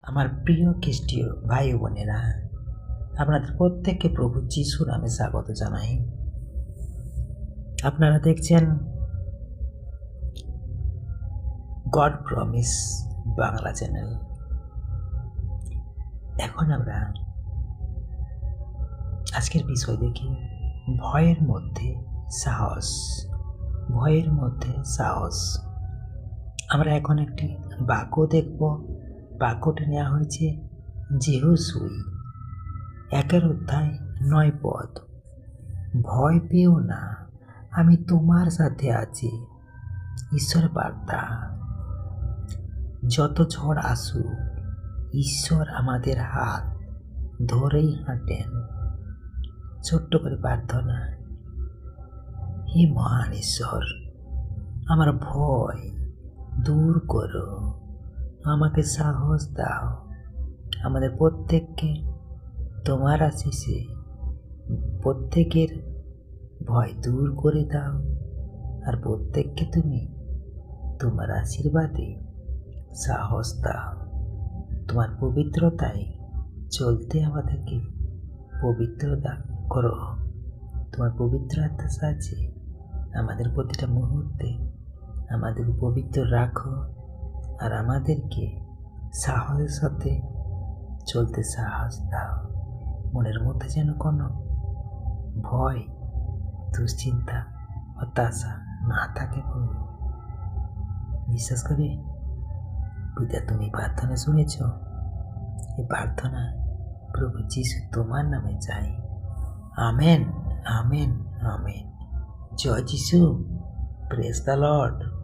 আমার প্রিয় খ্রিস্টীয় ভাই ও বোনেরা, আপনাদের প্রত্যেককে প্রভু যিশু নামে স্বাগত জানাই। আপনারা দেখছেন গড প্রমিস বাংলা চ্যানেল। এখন আমরা আজকের বিষয় দেখি ভয়ের মধ্যে সাহস। ভয়ের মধ্যে সাহস। আমরা এখন একটি বাক্য দেখব। বাক্যটি নেওয়া হয়েছে যেহোশুয়া 1:9। ভয় পেও না, আমি তোমার সাথে আছি। ঈশ্বর বার্তা। যত ঝড় আসুক, ঈশ্বর আমাদের হাত ধরেই হাঁটেন। ছোট্ট করে প্রার্থনা। হে মহান ঈশ্বর, আমার ভয় দূর করো, আমাকে সাহস দাও। আমাদের প্রত্যেককে তোমার আশিসে প্রত্যেকের ভয় দূর করে দাও, আর প্রত্যেককে তুমি তোমার আশীর্বাদে সাহস দাও। তোমার পবিত্রতায় চলতে আমাদেরকে পবিত্রতা করো। তোমার পবিত্র আত্মার সাহায্যে আমাদের প্রতিটা মুহূর্তে আমাদের পবিত্র রাখো, আর আমাদেরকে সাহসের সাথে চলতে সাহস দাও। মনের মধ্যে যেন কোনো ভয়, দুশ্চিন্তা, হতাশা না থাকে। প্রভু, বিশ্বাস করি পিতা তুমি প্রার্থনা শুনেছ। এই প্রার্থনা প্রভু যিশু তোমার নামে চাই। Amen, amen, amen. জয় যিশু। Praise the Lord.